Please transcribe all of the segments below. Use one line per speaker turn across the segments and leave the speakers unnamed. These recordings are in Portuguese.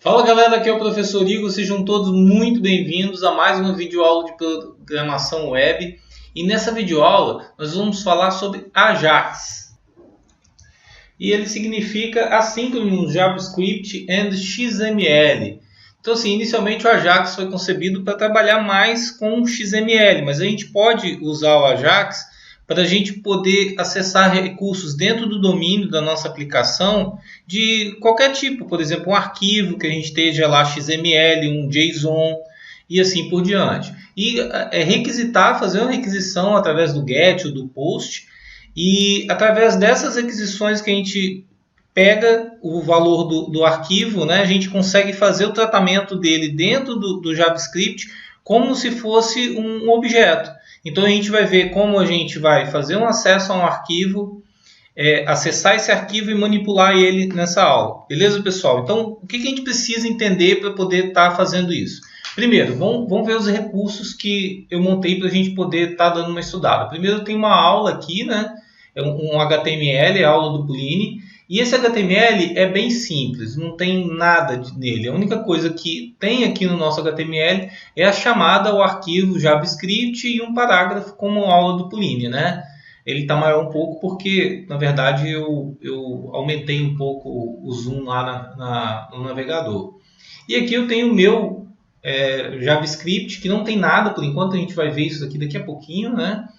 Fala galera, aqui é o professor Igor, sejam todos muito bem-vindos a mais uma videoaula de programação web. E nessa videoaula nós vamos falar sobre Ajax. E ele significa Asynchronous JavaScript and XML. Então assim, inicialmente o Ajax foi concebido para trabalhar mais com XML, mas a gente pode usar o Ajax para a gente poder acessar recursos dentro do domínio da nossa aplicação de qualquer tipo, por exemplo, um arquivo que a gente esteja lá XML, um JSON e assim por diante. E fazer uma requisição através do GET ou do POST, e através dessas requisições que a gente pega o valor do arquivo, né, a gente consegue fazer o tratamento dele dentro do JavaScript como se fosse um objeto. Então a gente vai ver como a gente vai fazer um acesso a um arquivo, acessar esse arquivo e manipular ele nessa aula. Beleza, pessoal? Então o que a gente precisa entender para poder estar fazendo isso? Primeiro, vamos ver os recursos que eu montei para a gente poder estar dando uma estudada. Primeiro tem uma aula aqui, né? Um HTML, a aula do Polini. E esse HTML é bem simples, não tem nada nele. A única coisa que tem aqui no nosso HTML é a chamada ao arquivo JavaScript e um parágrafo como a aula do Polini, né? Ele está maior um pouco porque, na verdade, eu aumentei um pouco o zoom lá no navegador. E aqui eu tenho o meu JavaScript, que não tem nada por enquanto, a gente vai ver isso aqui daqui a pouquinho, né?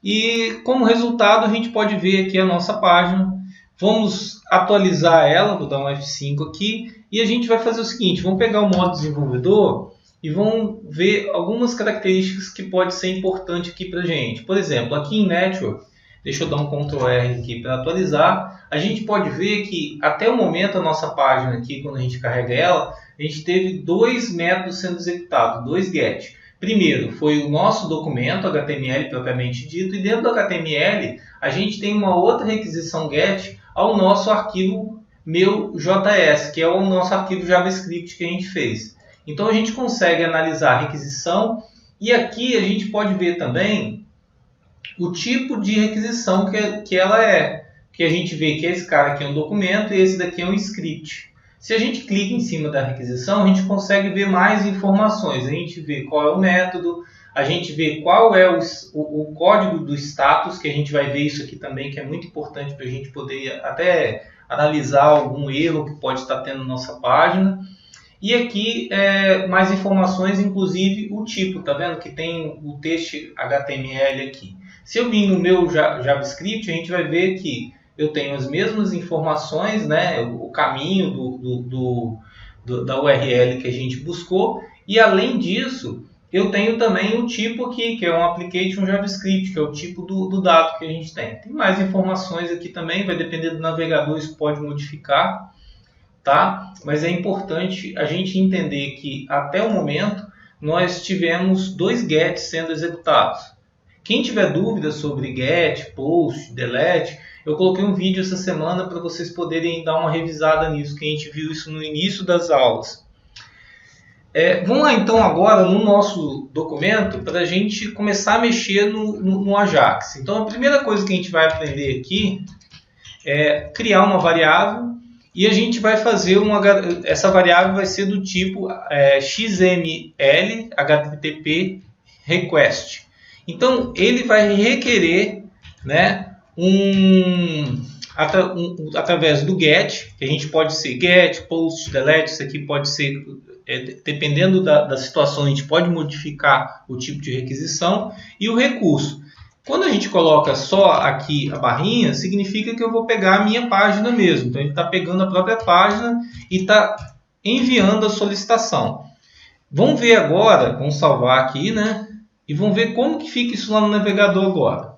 E como resultado a gente pode ver aqui a nossa página. Vamos atualizar ela, vou dar um F5 aqui, e a gente vai fazer o seguinte, vamos pegar o modo desenvolvedor e vamos ver algumas características que pode ser importante aqui para a gente. Por exemplo, aqui em Network, deixa eu dar um Ctrl R aqui para atualizar, a gente pode ver que até o momento a nossa página aqui, quando a gente carrega ela, a gente teve dois métodos sendo executados, dois GET. Primeiro foi o nosso documento HTML propriamente dito, e dentro do HTML a gente tem uma outra requisição GET ao nosso arquivo meu.js, que é o nosso arquivo JavaScript que a gente fez. Então a gente consegue analisar a requisição, e aqui a gente pode ver também o tipo de requisição que ela é. Que a gente vê que esse cara aqui é um documento e esse daqui é um script. Se a gente clica em cima da requisição, a gente consegue ver mais informações. A gente vê qual é o método, a gente vê qual é o código do status, que a gente vai ver isso aqui também, que é muito importante para a gente poder até analisar algum erro que pode estar tendo na nossa página. E aqui mais informações, inclusive o tipo, tá vendo que tem o texto HTML aqui. Se eu vir no meu JavaScript, a gente vai ver que eu tenho as mesmas informações, né, o caminho da URL que a gente buscou, e além disso, eu tenho também o tipo aqui, que é um application JavaScript, que é o tipo do dado que a gente tem. Tem mais informações aqui também, vai depender do navegador, isso pode modificar, tá? Mas é importante a gente entender que até o momento nós tivemos dois GETs sendo executados. Quem tiver dúvidas sobre GET, POST, DELETE, eu coloquei um vídeo essa semana para vocês poderem dar uma revisada nisso, que a gente viu isso no início das aulas. Vamos lá então agora no nosso documento para a gente começar a mexer no Ajax. Então a primeira coisa que a gente vai aprender aqui é criar uma variável, e a gente vai fazer essa variável vai ser do tipo XML HTTP request. Então ele vai requerer, né, através do GET, que a gente pode ser GET, POST, DELETE, isso aqui pode ser, dependendo da situação, a gente pode modificar o tipo de requisição, e o recurso. Quando a gente coloca só aqui a barrinha, significa que eu vou pegar a minha página mesmo. Então ele está pegando a própria página e está enviando a solicitação. Vamos ver agora, vamos salvar aqui, né? E vamos ver como que fica isso lá no navegador agora.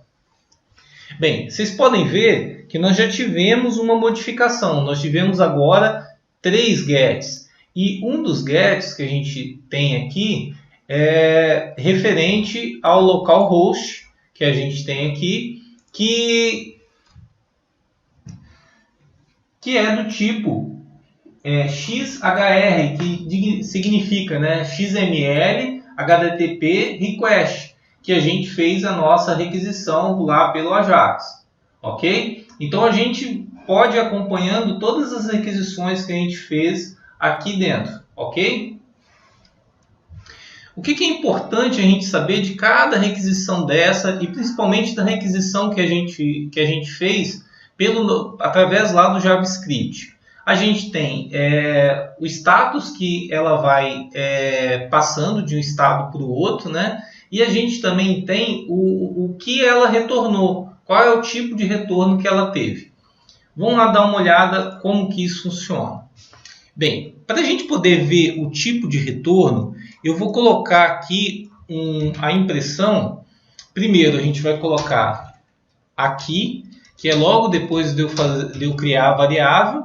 Bem, vocês podem ver que nós já tivemos uma modificação. Nós tivemos agora 3 GETs. E um dos GETs que a gente tem aqui é referente ao localhost que a gente tem aqui, que é do tipo XHR, que significa, né, XML HTTP request, que a gente fez a nossa requisição lá pelo Ajax, ok? Então a gente pode ir acompanhando todas as requisições que a gente fez aqui dentro, ok? O que é importante a gente saber de cada requisição dessa e principalmente da requisição que a gente fez através lá do JavaScript? A gente tem o status que ela vai passando de um estado para o outro, né? E a gente também tem o que ela retornou, qual é o tipo de retorno que ela teve. Vamos lá dar uma olhada como que isso funciona. Bem, para a gente poder ver o tipo de retorno, eu vou colocar aqui a impressão. Primeiro a gente vai colocar aqui, que é logo depois de eu criar a variável,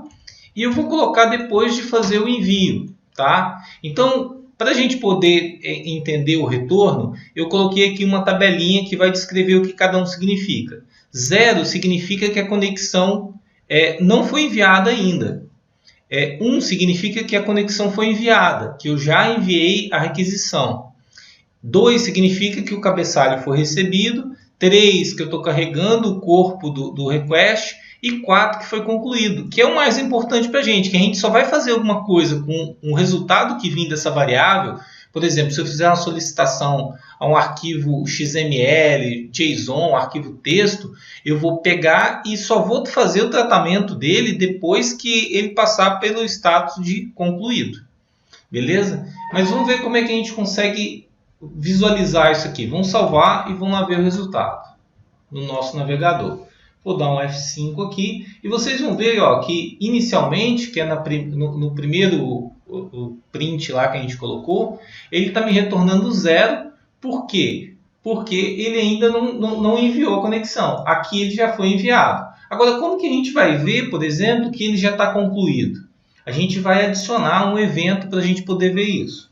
e eu vou colocar depois de fazer o envio, tá? Então, para a gente poder entender o retorno, eu coloquei aqui uma tabelinha que vai descrever o que cada um significa. 0 significa que a conexão não foi enviada ainda. 1 significa que a conexão foi enviada, que eu já enviei a requisição. 2 significa que o cabeçalho foi recebido. 3 que eu estou carregando o corpo do request. E 4 que foi concluído, que é o mais importante para a gente, que a gente só vai fazer alguma coisa com um resultado que vem dessa variável. Por exemplo, se eu fizer uma solicitação a um arquivo XML, JSON, um arquivo texto, eu vou pegar e só vou fazer o tratamento dele depois que ele passar pelo status de concluído. Beleza? Mas vamos ver como é que a gente consegue visualizar isso aqui. Vamos salvar e vamos lá ver o resultado no nosso navegador. Vou dar um F5 aqui e vocês vão ver que inicialmente, que é no primeiro o print lá que a gente colocou, ele está me retornando 0. Por quê? Porque ele ainda não enviou a conexão. Aqui ele já foi enviado. Agora, como que a gente vai ver, por exemplo, que ele já está concluído? A gente vai adicionar um evento para a gente poder ver isso.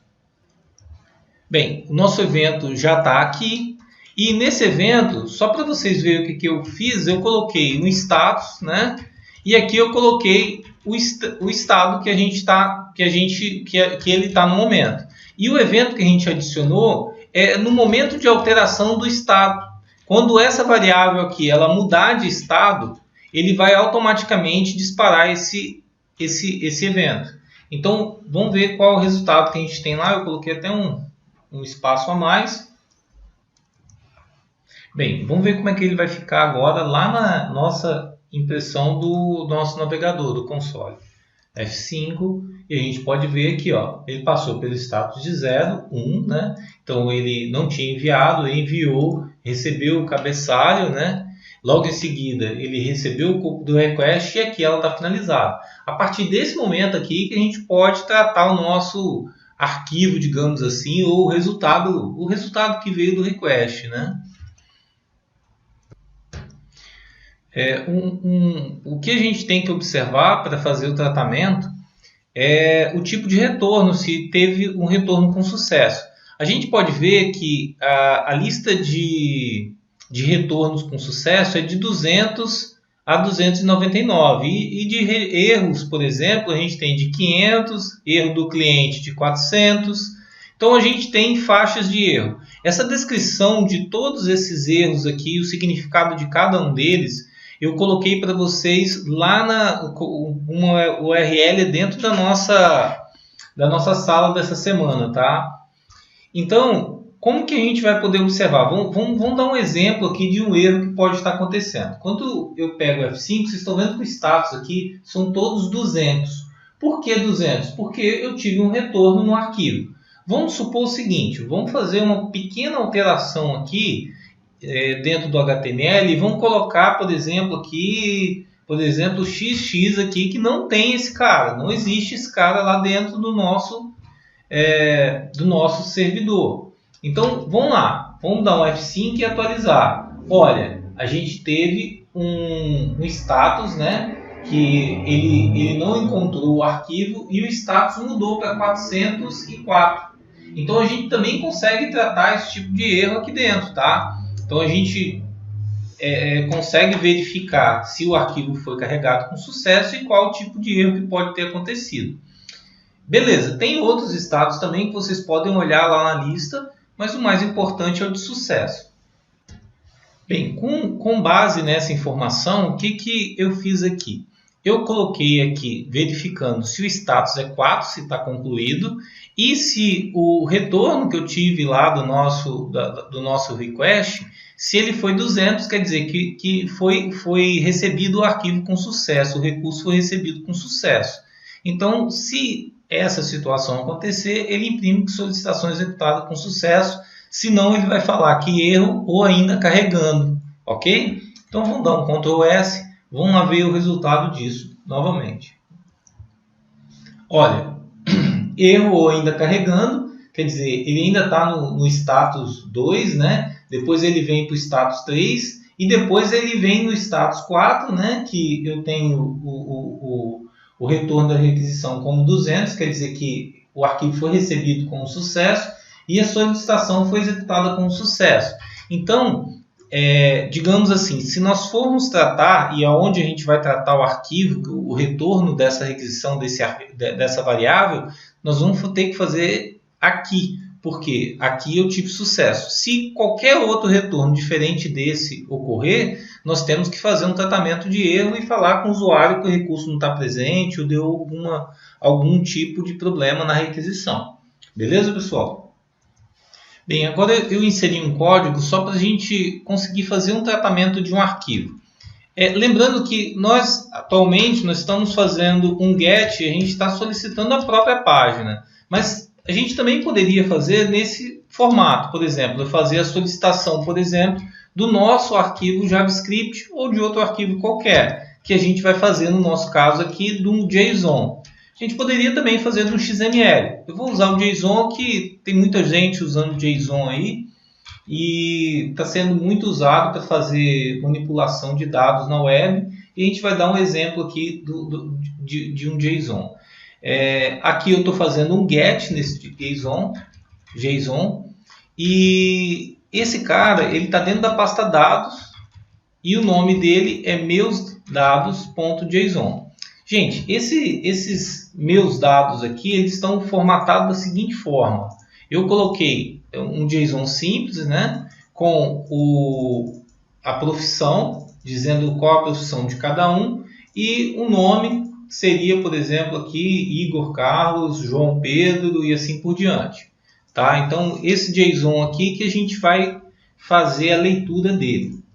Bem, o nosso evento já está aqui. E nesse evento, só para vocês verem o que eu fiz, eu coloquei um status, né? E aqui eu coloquei o estado que ele está no momento. E o evento que a gente adicionou é no momento de alteração do estado. Quando essa variável aqui ela mudar de estado, ele vai automaticamente disparar esse evento. Então, vamos ver qual é o resultado que a gente tem lá. Eu coloquei até um espaço a mais. Bem, vamos ver como é que ele vai ficar agora lá na nossa impressão do nosso navegador, do console. F5, e a gente pode ver aqui, ele passou pelo status de 0, 1, né? Então ele não tinha enviado, ele enviou, recebeu o cabeçalho, né? Logo em seguida ele recebeu o corpo do request e aqui ela está finalizada. A partir desse momento aqui que a gente pode tratar o nosso arquivo, digamos assim, ou o resultado que veio do request, né? O que a gente tem que observar para fazer o tratamento é o tipo de retorno, se teve um retorno com sucesso. A gente pode ver que a lista de retornos com sucesso é de 200 a 299. E de erros, por exemplo, a gente tem de 500, erro do cliente de 400. Então a gente tem faixas de erro. Essa descrição de todos esses erros aqui, o significado de cada um deles, eu coloquei para vocês lá uma URL dentro da nossa sala dessa semana, tá? Então, como que a gente vai poder observar? Vamos dar um exemplo aqui de um erro que pode estar acontecendo. Quando eu pego o F5, vocês estão vendo que o status aqui são todos 200. Por que 200? Porque eu tive um retorno no arquivo. Vamos supor o seguinte, vamos fazer uma pequena alteração aqui dentro do HTML e vamos colocar, por exemplo, aqui, o XX aqui, que não tem esse cara, não existe esse cara lá dentro do nosso servidor. Então, vamos lá, vamos dar um F5 e atualizar. Olha, a gente teve um status, né, que ele não encontrou o arquivo e o status mudou para 404. Então, a gente também consegue tratar esse tipo de erro aqui dentro, tá? Então a gente consegue verificar se o arquivo foi carregado com sucesso e qual o tipo de erro que pode ter acontecido. Beleza, tem outros estados também que vocês podem olhar lá na lista, mas o mais importante é o de sucesso. Bem, com base nessa informação, o que eu fiz aqui? eu coloquei aqui verificando se o status é 4, se está concluído, e se o retorno que eu tive lá do nosso request, se ele foi 200, quer dizer que foi recebido o arquivo com sucesso, o recurso foi recebido com sucesso. Então, se essa situação acontecer, ele imprime que solicitação executada com sucesso, senão ele vai falar que erro ou ainda carregando, ok? Então vamos dar um Ctrl S, vamos lá ver o resultado disso novamente. Olha, erro ou ainda carregando, quer dizer, ele ainda está no status 2, né? Depois ele vem para o status 3 e depois ele vem no status 4, né? Que eu tenho o retorno da requisição como 200, quer dizer que o arquivo foi recebido com sucesso e a solicitação foi executada com sucesso. Então, digamos assim, se nós formos tratar, e aonde a gente vai tratar o arquivo, o retorno dessa requisição, dessa variável, nós vamos ter que fazer aqui, porque aqui eu tive sucesso. Se qualquer outro retorno diferente desse ocorrer, nós temos que fazer um tratamento de erro e falar com o usuário que o recurso não está presente ou deu algum tipo de problema na requisição. Beleza, pessoal? Bem, agora eu inseri um código só para a gente conseguir fazer um tratamento de um arquivo. Lembrando que atualmente nós estamos fazendo um GET e a gente está solicitando a própria página. Mas a gente também poderia fazer nesse formato, por exemplo, eu fazer a solicitação, por exemplo, do nosso arquivo JavaScript ou de outro arquivo qualquer, que a gente vai fazer no nosso caso aqui de um JSON. A gente poderia também fazer no XML. Eu vou usar o JSON, que tem muita gente usando JSON aí e está sendo muito usado para fazer manipulação de dados na web. E a gente vai dar um exemplo aqui de um JSON. Aqui eu estou fazendo um GET nesse JSON e esse cara ele está dentro da pasta dados e o nome dele é meusdados.json. Gente, esses meus dados aqui eles estão formatados da seguinte forma. Eu coloquei um JSON simples, né, com a profissão, dizendo qual a profissão de cada um, e o nome seria, por exemplo, aqui Igor Carlos, João Pedro e assim por diante. Tá? Então, esse JSON aqui que a gente vai fazer a leitura dele.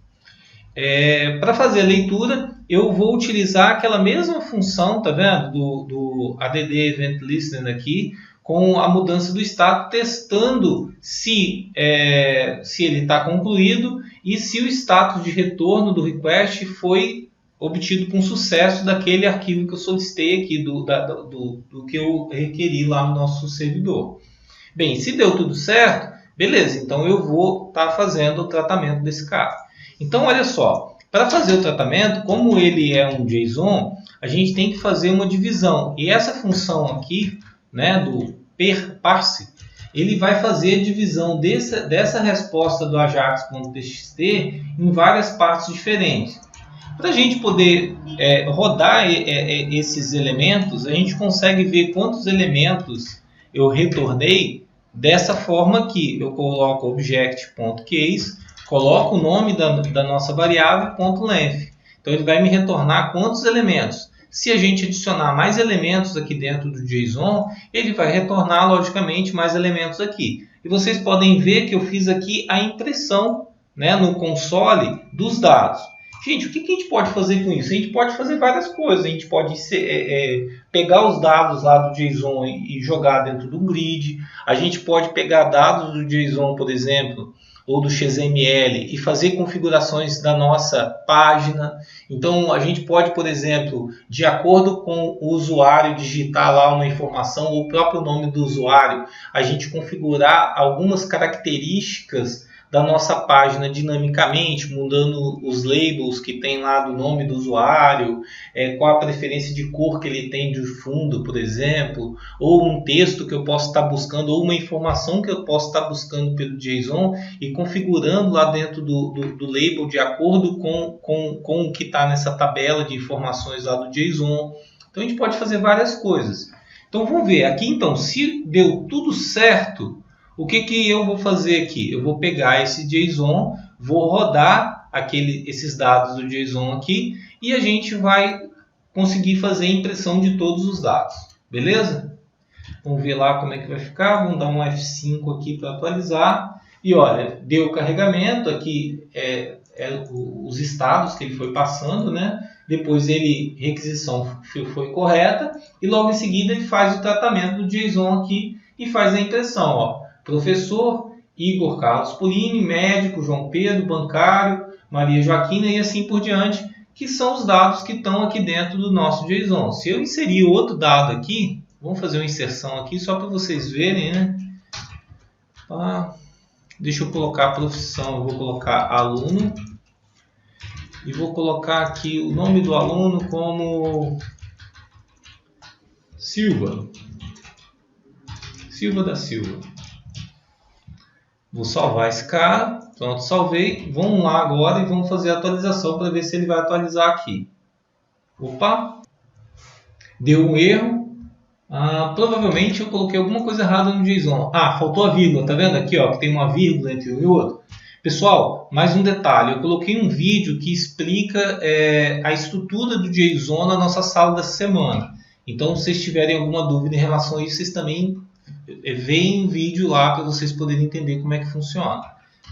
Para fazer a leitura, eu vou utilizar aquela mesma função, tá vendo? Do add event listener aqui, com a mudança do estado, testando se ele está concluído e se o status de retorno do request foi obtido com sucesso daquele arquivo que eu solicitei aqui, do que eu requeri lá no nosso servidor. Bem, se deu tudo certo, beleza, então eu vou estar fazendo o tratamento desse cara. Então, olha só, para fazer o tratamento, como ele é um JSON, a gente tem que fazer uma divisão. E essa função aqui, né, do parse, ele vai fazer a divisão dessa resposta do ajax.txt em várias partes diferentes. Para a gente poder rodar esses elementos, a gente consegue ver quantos elementos eu retornei dessa forma aqui. Eu coloco object.case, coloco o nome da nossa variável .length. Então ele vai me retornar quantos elementos. Se a gente adicionar mais elementos aqui dentro do JSON, ele vai retornar logicamente mais elementos aqui. E vocês podem ver que eu fiz aqui a impressão, né, no console dos dados. Gente, o que a gente pode fazer com isso? A gente pode fazer várias coisas. A gente pode pegar os dados lá do JSON e jogar dentro do grid. A gente pode pegar dados do JSON, por exemplo, ou do XML e fazer configurações da nossa página. Então, a gente pode, por exemplo, de acordo com o usuário digitar lá uma informação ou o próprio nome do usuário, a gente configurar algumas características da nossa página dinamicamente, mudando os labels que tem lá do nome do usuário, qual a preferência de cor que ele tem de fundo, por exemplo, ou um texto que eu posso estar buscando, ou uma informação que eu posso estar buscando pelo JSON e configurando lá dentro do label de acordo com o que está nessa tabela de informações lá do JSON. Então a gente pode fazer várias coisas. Então vamos ver aqui, então, se deu tudo certo, o que eu vou fazer aqui? Eu vou pegar esse JSON, vou rodar esses dados do JSON aqui e a gente vai conseguir fazer a impressão de todos os dados. Beleza? Vamos ver lá como é que vai ficar. Vamos dar um F5 aqui para atualizar. E olha, deu o carregamento. Aqui os estados que ele foi passando, né? Depois requisição foi correta. E logo em seguida ele faz o tratamento do JSON aqui e faz a impressão. Ó. Professor Igor Carlos Purini, médico João Pedro, bancário Maria Joaquina e assim por diante, que são os dados que estão aqui dentro do nosso JSON. Se eu inserir outro dado aqui, vamos fazer uma inserção aqui só para vocês verem, né? Deixa eu colocar a profissão, eu vou colocar aluno e vou colocar aqui o nome do aluno como Silva da Silva. Vou salvar esse cara. Pronto, salvei. Vamos lá agora e vamos fazer a atualização para ver se ele vai atualizar aqui. Opa! Deu um erro. Provavelmente eu coloquei alguma coisa errada no JSON. Faltou a vírgula. Tá vendo aqui, ó, que tem uma vírgula entre um e outro? Pessoal, mais um detalhe. Eu coloquei um vídeo que explica a estrutura do JSON na nossa sala dessa semana. Então, se vocês tiverem alguma dúvida em relação a isso, vocês também veem o vídeo lá para vocês poderem entender como é que funciona.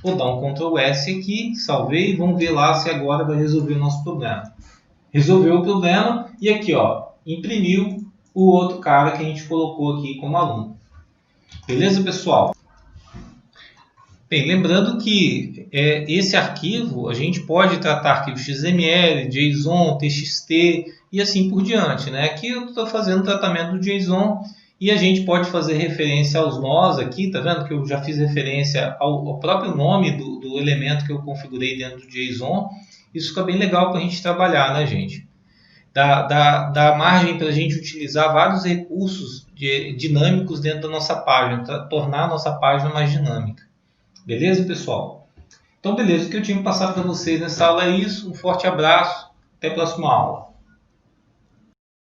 Vou dar um Ctrl S aqui, salvei e vamos ver lá se agora vai resolver o nosso problema. Resolveu o problema e aqui, ó, imprimiu o outro cara que a gente colocou aqui como aluno. Beleza, pessoal? Bem, lembrando que esse arquivo, a gente pode tratar arquivos XML, JSON, TXT e assim por diante, né? Aqui eu estou fazendo o tratamento do JSON e a gente pode fazer referência aos nós aqui, tá vendo que eu já fiz referência ao próprio nome do elemento que eu configurei dentro do JSON. Isso fica bem legal para a gente trabalhar, né, gente? Dá margem para a gente utilizar vários recursos dinâmicos dentro da nossa página, para tornar a nossa página mais dinâmica. Beleza, pessoal? Então, beleza, o que eu tinha que passar para vocês nessa aula é isso. Um forte abraço, até a próxima aula.